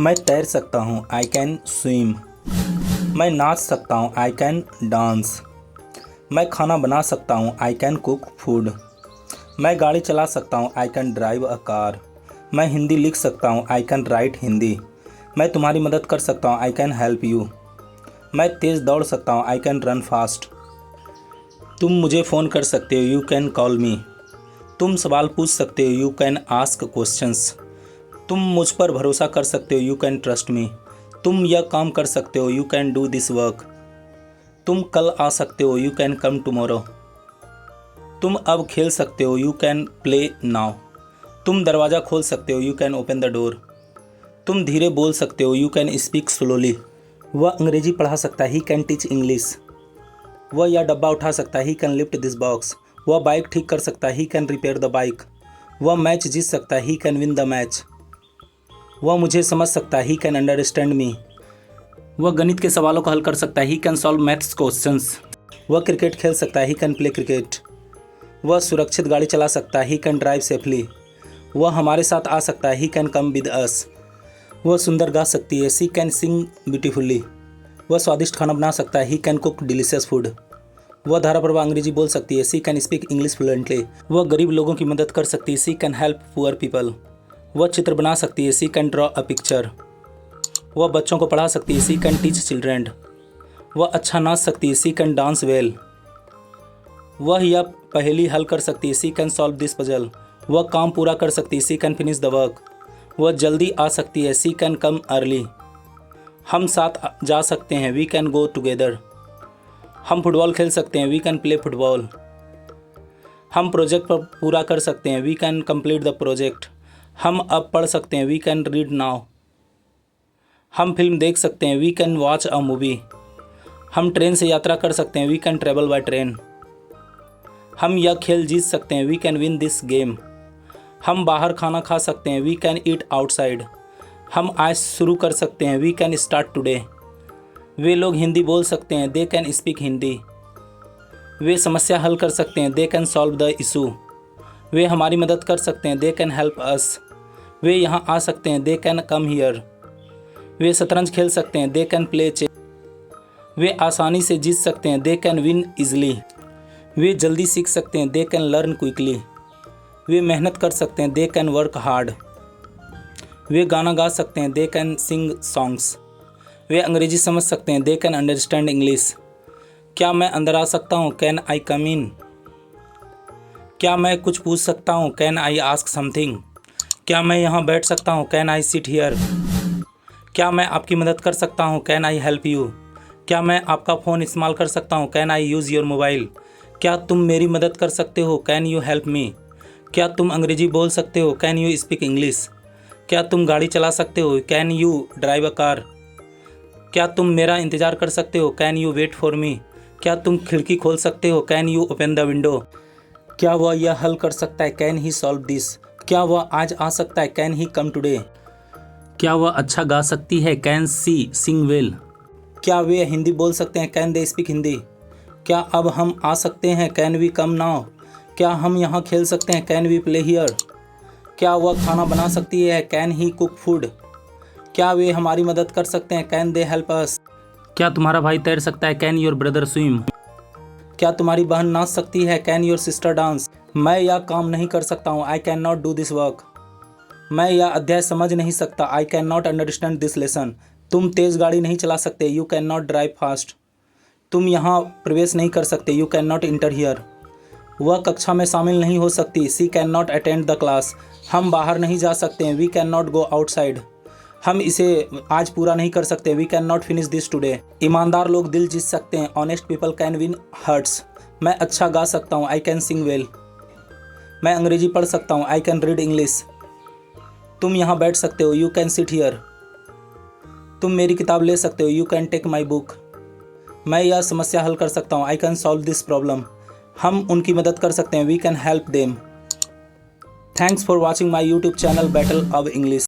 मैं तैर सकता हूँ, आई कैन स्विम। मैं नाच सकता हूँ, आई कैन डांस। मैं खाना बना सकता हूँ, आई कैन कुक फूड। मैं गाड़ी चला सकता हूँ, I can drive a car. मैं हिंदी लिख सकता हूँ, आई कैन राइट हिंदी। मैं तुम्हारी मदद कर सकता हूँ, आई कैन हेल्प यू। मैं तेज़ दौड़ सकता हूँ, आई कैन रन फास्ट। तुम मुझे फ़ोन कर सकते हो, यू कैन कॉल मी। तुम सवाल पूछ सकते हो, यू कैन आस्क क्वेश्चंस। तुम मुझ पर भरोसा कर सकते हो, यू कैन ट्रस्ट मी। तुम यह काम कर सकते हो, you can do this work. तुम कल आ सकते हो, यू कैन कम टुमारो। तुम अब खेल सकते हो, यू कैन प्ले नाउ। तुम दरवाज़ा खोल सकते हो, you can open the door. तुम धीरे बोल सकते हो, यू कैन स्पीक स्लोली। वह अंग्रेजी पढ़ा सकता है, ही कैन टीच इंग्लिश। वह यह डब्बा उठा सकता है, he can lift this box. वह बाइक ठीक कर सकता है, he can repair the bike. वह मैच जीत सकता है, he can win the match. वह मुझे समझ सकता है, ही कैन अंडरस्टैंड मी। वह गणित के सवालों को हल कर सकता है, he can solve maths questions. वह क्रिकेट खेल सकता है, ही कैन प्ले क्रिकेट। वह सुरक्षित गाड़ी चला सकता है, ही कैन ड्राइव सेफली। वह हमारे साथ आ सकता है, he can come with us. वह सुंदर गा सकती है, शी कैन सिंग ब्यूटीफुली। वह स्वादिष्ट खाना बना सकता है, he can cook delicious food. वह धाराप्रवाह अंग्रेजी बोल सकती है, she can speak English fluently. वह गरीब लोगों की मदद कर सकती है, she can help poor people. वह चित्र बना सकती है, she can draw a picture. वह बच्चों को पढ़ा सकती है, शी कैन टीच चिल्ड्रेन। वह अच्छा नाच सकती है, शी कैन डांस वेल। वह यह पहेली हल कर सकती है, she can solve this puzzle. वह काम पूरा कर सकती है, she can finish the work. वह जल्दी आ सकती है, शी कैन कम अर्ली। हम साथ जा सकते हैं, वी कैन गो टुगेदर। हम फुटबॉल खेल सकते हैं, वी कैन प्ले फुटबॉल। हम प्रोजेक्ट पर पूरा कर सकते हैं, we can complete the project. हम अब पढ़ सकते हैं, वी कैन रीड नाउ। हम फिल्म देख सकते हैं, we can watch a movie. हम ट्रेन से यात्रा कर सकते हैं, we can travel by train. हम यह खेल जीत सकते हैं, we can win this game. हम बाहर खाना खा सकते हैं, वी कैन ईट आउटसाइड। हम आज शुरू कर सकते हैं, वी कैन स्टार्ट टुडे। वे लोग हिंदी बोल सकते हैं, दे कैन स्पीक हिंदी। वे समस्या हल कर सकते हैं, they can solve the issue. वे हमारी मदद कर सकते हैं, दे कैन हेल्प अस। वे यहाँ आ सकते हैं, दे कैन कम हियर। वे शतरंज खेल सकते हैं, दे कैन प्ले चेस। वे आसानी से जीत सकते हैं, दे कैन विन इजली। वे जल्दी सीख सकते हैं, दे कैन लर्न क्विकली। वे मेहनत कर सकते हैं, दे कैन वर्क हार्ड। वे गाना गा सकते हैं, दे कैन सिंग सॉन्ग्स। वे अंग्रेजी समझ सकते हैं, दे कैन अंडरस्टैंड इंग्लिश। क्या मैं अंदर आ सकता हूँ, कैन आई कम इन। क्या मैं कुछ पूछ सकता हूँ, कैन आई आस्क समथिंग। क्या मैं यहाँ बैठ सकता हूँ, कैन आई सिट हियर। क्या मैं आपकी मदद कर सकता हूँ, कैन आई हेल्प यू। क्या मैं आपका फ़ोन इस्तेमाल कर सकता हूँ, can I use your mobile. क्या तुम मेरी मदद कर सकते हो, कैन यू हेल्प मी। क्या तुम अंग्रेजी बोल सकते हो, कैन यू स्पीक इंग्लिश। क्या तुम गाड़ी चला सकते हो, can you drive a car. क्या तुम मेरा इंतज़ार कर सकते हो, can you wait for me. क्या तुम खिड़की खोल सकते हो, can you open the window. क्या वह यह हल कर सकता है, कैन ही सॉल्व दिस। क्या वह आज आ सकता है, कैन ही कम टुडे। क्या वह अच्छा गा सकती है, कैन सी सिंग वेल। क्या वे हिंदी बोल सकते हैं, कैन दे स्पीक हिंदी। क्या अब हम आ सकते हैं, कैन वी कम नाउ। क्या हम यहाँ खेल सकते हैं, कैन वी प्ले हियर। क्या वह खाना बना सकती है, कैन ही कुक फूड। क्या वे हमारी मदद कर सकते हैं, कैन दे हेल्प अस। क्या तुम्हारा भाई तैर सकता है, कैन योर ब्रदर स्विम। क्या तुम्हारी बहन नाच सकती है, कैन योर सिस्टर डांस। मैं यह काम नहीं कर सकता हूँ, I can not do this work. मैं यह अध्याय समझ नहीं सकता, I can not understand this lesson. तुम तेज़ गाड़ी नहीं चला सकते, you can not drive fast. तुम यहाँ प्रवेश नहीं कर सकते, you can not enter here. वह कक्षा में शामिल नहीं हो सकती, she can not attend the class. हम बाहर नहीं जा सकते हैं, we can not go outside. हम इसे आज पूरा नहीं कर सकते, we can not finish this today. ईमानदार लोग दिल जीत सकते हैं, honest people can win hearts. मैं अच्छा गा सकता हूँ, आई कैन सिंग वेल। मैं अंग्रेजी पढ़ सकता हूँ, आई कैन रीड इंग्लिश। तुम यहाँ बैठ सकते हो, यू कैन सिट हियर। तुम मेरी किताब ले सकते हो, you can take my book. मैं यह समस्या हल कर सकता हूँ, I can solve this problem. हम उनकी मदद कर सकते हैं, we can help them. Thanks for watching my YouTube channel battle of English.